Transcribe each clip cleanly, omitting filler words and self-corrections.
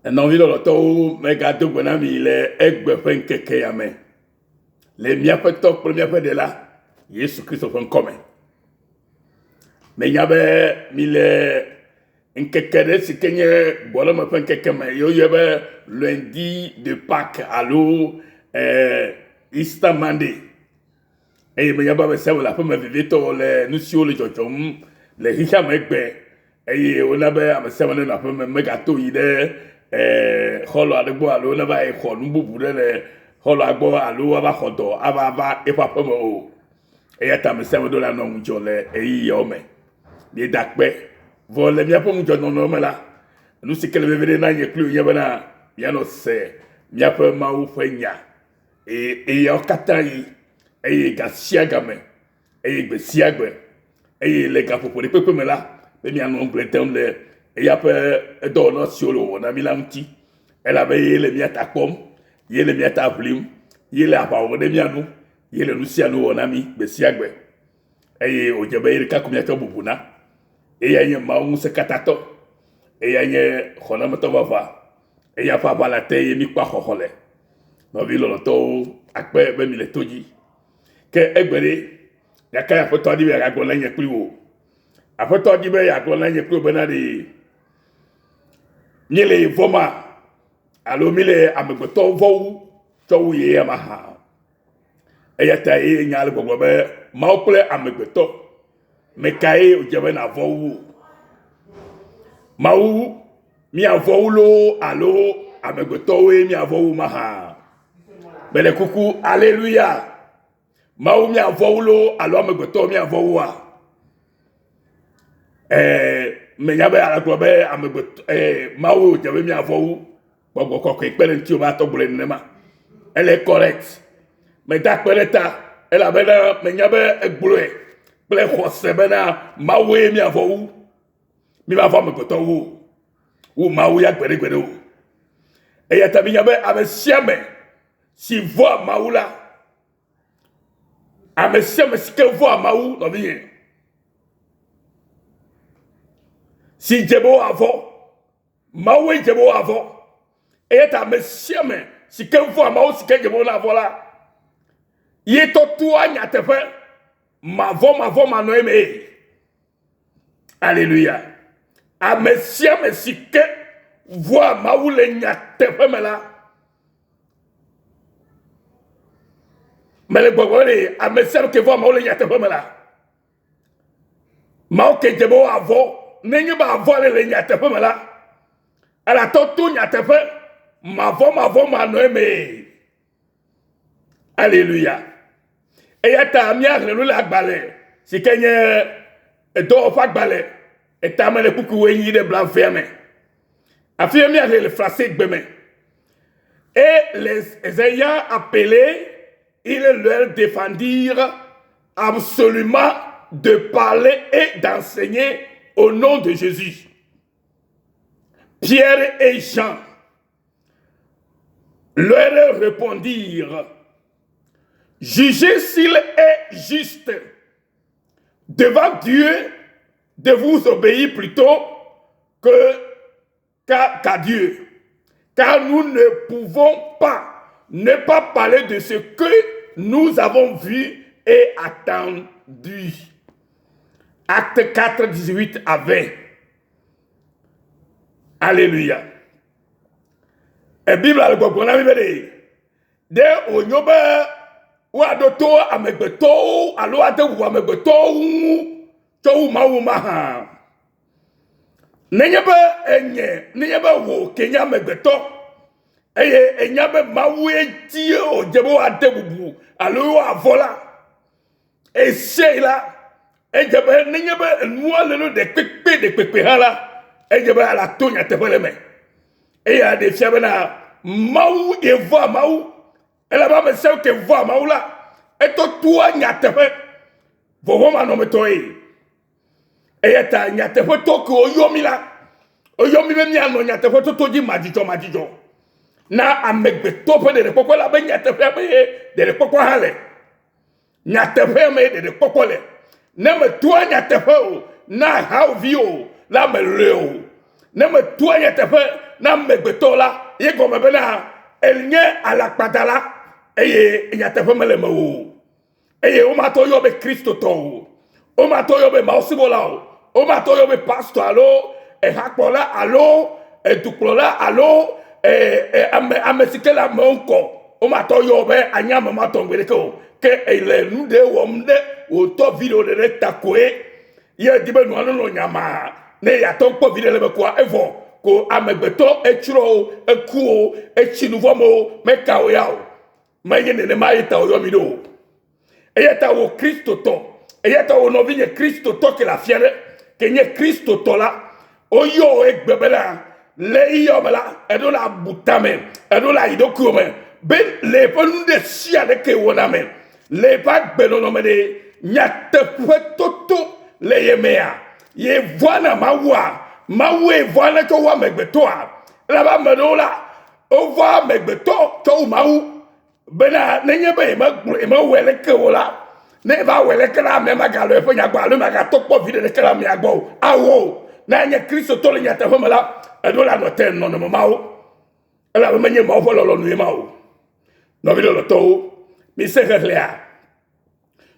Nɔvi lɔlɔtɔwo megado gbe na mi le egbe ƒe ŋkeke ya me le míaƒe tɔ kple míaƒe ɖela Yesu Kristo ƒe ŋkɔ me. Menya be mi le ŋkeke ɖe si ke nye gbɔɖeme ƒe ŋkeke me yewoyɔ be lundi de Pâques alo Easter Monday. Eye menya be ame sia ame le aƒeme vevitɔwo le nu siwo le dzɔdzɔm le xexea me gbe eye wona be ame sia ame le aƒeme megato yi ɖe xɔlɔ aɖe gbɔ alo ne va xɔ nu bubu ɖe le xɔlɔa gbɔ alo ava xɔ dɔ ava va eƒe aƒeme o. Eya ta ame sia ame ɖo la nɔ ŋudzɔ le eyiyawo me. Míeda kpe vɔ le míaƒe ŋudzɔnɔnɔ me la, nu si ke le veve ɖe na nye kpli nye bena míanɔ se míaƒe Mawu ƒe nya eyawo katã yi eye ga sia ga me eye gbe sia gbe eye le gaƒoƒo ɖe kpekpe me la be míanɔ gble dem le eya ƒe dɔwɔna siwo le wɔna mi la ŋuti elabe ye le mía ta kpɔm, ye le mía ta ʋlim, ye le aʋa wɔm ɖe mía nu, ye le nu sia nu wɔna mi gbe sia gbe eye wòdze be ye ɖeka ko míatsɔ bubu na. Eya nye Mawu ŋusẽkatãtɔ, eya nye xɔnametɔ vava, eya ƒe aʋa la te ye mi kpɔ xɔxɔ le. Nɔvi lɔlɔtɔwo akpe be mi le to dzi. Ke egbe ɖe gake aƒetɔ di be yeagagblɔ na nye kpli wo. Aƒetɔ di be yeagblɔ na nye kpli wo bena ɖe mi le vɔma alo mi le amegbetɔwo vɔwu tsɔ wu ye ama hã. Eya ta ye nya le gbɔgblɔ be Mawu kple amegbetɔ me kae wòdze be na vɔwu? Mawu miavɔwu lo alo amegbetɔwoe miavɔwu ma hã? Bele kuku aleluya. Mawu miavɔwu lo alo amegbetɔwo miavɔwua? Menya be alagblɔ be amegbetɔ Mawu dze be miavɔwu gbɔgbɔ kɔkɔe kpe ɖe ŋuti va tɔ gblɔe nenema. Ele correct. Meda kpe ɖe ta elabena menya be egblɔe kple xɔse bena Mawue miavɔwu. Mi va vɔ amegbetɔwo wu Mawu ya gbeɖe gbeɖe o. Eya ta minya be ame sia ame si vɔa Mawu la, ame sia ame si ke vɔa Mawu nɔvinye, si dze be woavɔ, Mawue dze be woavɔ. Eya ta ame sia ame si ke vɔa Mawu si ke dze be wonavɔ la, ye tɔtua nyateƒe mavɔ manɔ eme. Alléluia. Ame sia ame si ke vɔa Mawu le nyateƒe me la, mele gbɔgbɔ ɖe ame sia ame ke vɔa Mawu le nyateƒe me la, Mawu ke dze be woavɔ nenye be avɔ le nyateƒe me la, elatɔ to nyateƒe mavɔ manɔ eme. Alléluia. Eya ta míahle nu le agbalẽ si ke nye dɔwɔƒe agbalẽ etame le kuku enyi ɖe blanfea me. Afi míahle le français gbe me. Et les ayant appelés, ils leur défendirent absolument de parler et d'enseigner au nom de Jésus. Pierre et Jean leur répondirent: jugez s'il est juste devant Dieu de vous obéir plutôt qu'à Dieu. Car nous ne pouvons pas ne pas parler de ce que nous avons vu et attendu. Acte 4, 18 à 20. Alléluia. Et Bible a le bon ami de onyobe wa do to amegbeto alo ade wu amegbeto to wu Mawu ma ha. Nenye be wo kenya amegbeto eye enya be Mawu eti o jebo ade bubu alo avola e sheila e jebe nenye be nu ale no de kpekpe hala e jebe ala to nya teƒe me e ya de fia bena Mawu evo Mawu ela ba me se ke vo Mawu la eto tua nya teƒe vovo ma no meto e ta nya teƒe to ko oyomi la oyomi be mi ano nya teƒe to ji majijo na amegbeto pe de kokko la be nya teƒe be de kokko ha le nya teƒe me de kokko le ne me tua nya teƒe o na ha vi o la me le o ne me tua nya teƒe na megbeto la ye gome bena elnye alakpata la eye nyatefe mele me o eye o ma to yo be Kristo to o ma to yo be mausibola o ma to yo be pastor alo hakpola alo duklola alo amesikela monko o ma to yo be anyama ma to ngere ko ke ele nude wo mde o to video de takoe ye dibe no no nyama ne ya to po video le be kwa evo ko amegbeto echuro ekuo echinuvomo mekao yao maye ne maita o yomido eyata wo Kristo to eyata wo no vinye Kristo to ke la fiere ke nye Kristo to la oyo egbebela le yomela edo la butame edo la idokume ben le ponu de sia de ke woname le pa gbelo no me de nyate toto le yemea ye voana mawa mawe voana to wa megbeto a la ba medola o va megbeto to mau bena nenye be ma wele ke wola ne ba wele ke la me magalo e fa nya gba lo maga to po vide ke la me agbo awo na nya Kristo to le nya te famala e do la no ten no no mawo e la me nye ma fo lo no mawo no vide lo to mi se clair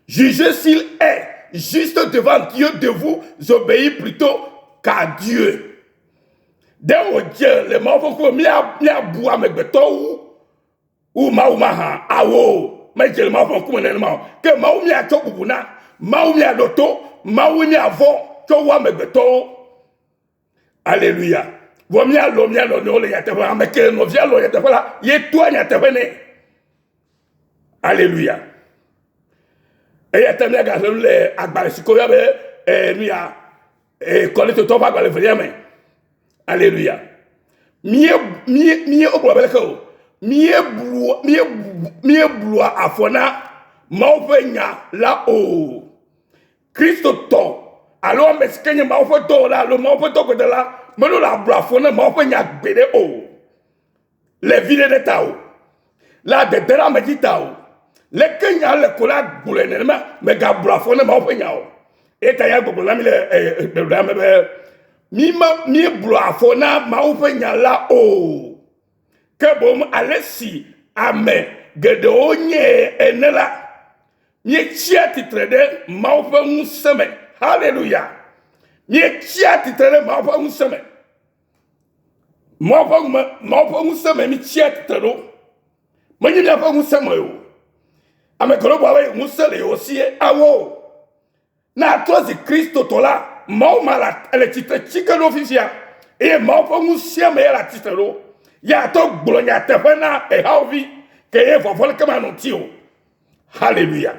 jugez s'il est juste devant Dieu de vous obéir plutôt qu'à Dieu. Dans Dieu, les morts font mi a boire avec beto ou maha awo mais je le m'a font comme un que maoumi a tobuna maoumi a doto maoumi a vo to wa avec beto. Alléluia. Vomia lo mia lo no le ya te va mais que no via lo ya te la ye toi ya te vene. Alléluia. Et ya te mia ga le agbale sikoya be mia kole to to ba agbale vriame. Alléluia. Mie obla ko mie blua afona mauvenya la o Kristo to alors meskenye maufo to la lo maufo to de la melo la blua afona mauvenya gbede o le vide de tao la de dera meditao le kenya le kola gbule ma me ga blua afona mauvenya o eta ya gbogbo la mi le mi blua afona mauvenya la o que bon alessi ame gedo nye enela nye chia titrede maufa museme hallelujah nye chia titrede maufa museme maufa museme mi chia titredo manyi mi afa museme yo ame golo bawe musele aussi awo na tozi Kristo tola mau mala ele titre chikelo fifia e maufa museme la titrelo ya to gbolonya tefena e hawi ke e fofol kama no tio hallelujah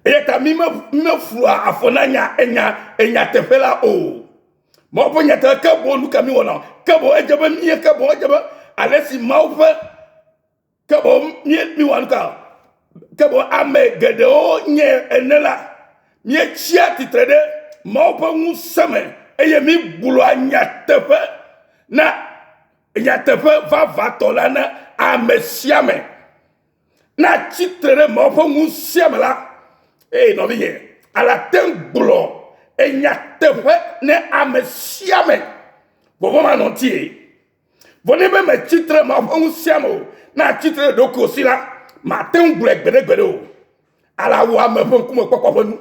e ta mi me flua afonanya enya tefela o mo ponya te ka bo lu kami wona ka bo ejaba mi ka bo ejaba alesi maufa ka bo mi wan ka bo ame gede o nye enela mi chia titrede maufa musame e mi gbolo anya tefe na yatefe va tolana amesiame na chitere mofo musiame la no vie ala tenglo yatefe ne amesiame bobo manontie vone me chitere mofo musiame na chitere doko sila ma tenglo gbede ala wa me fon kuma kokofonu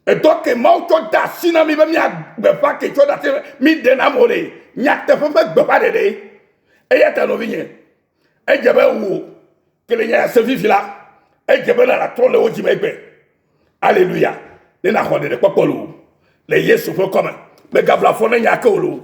e doke mauto da sina mi be mi agbe fa ke choda te mi de na mole nyate fo be gba de e yata no vinye e jebe wo kele nya se vivila e jebe na la tole o jimegbe alléluia ne na hode de popolo le yesu fo comme me gabla fo na nya ka olo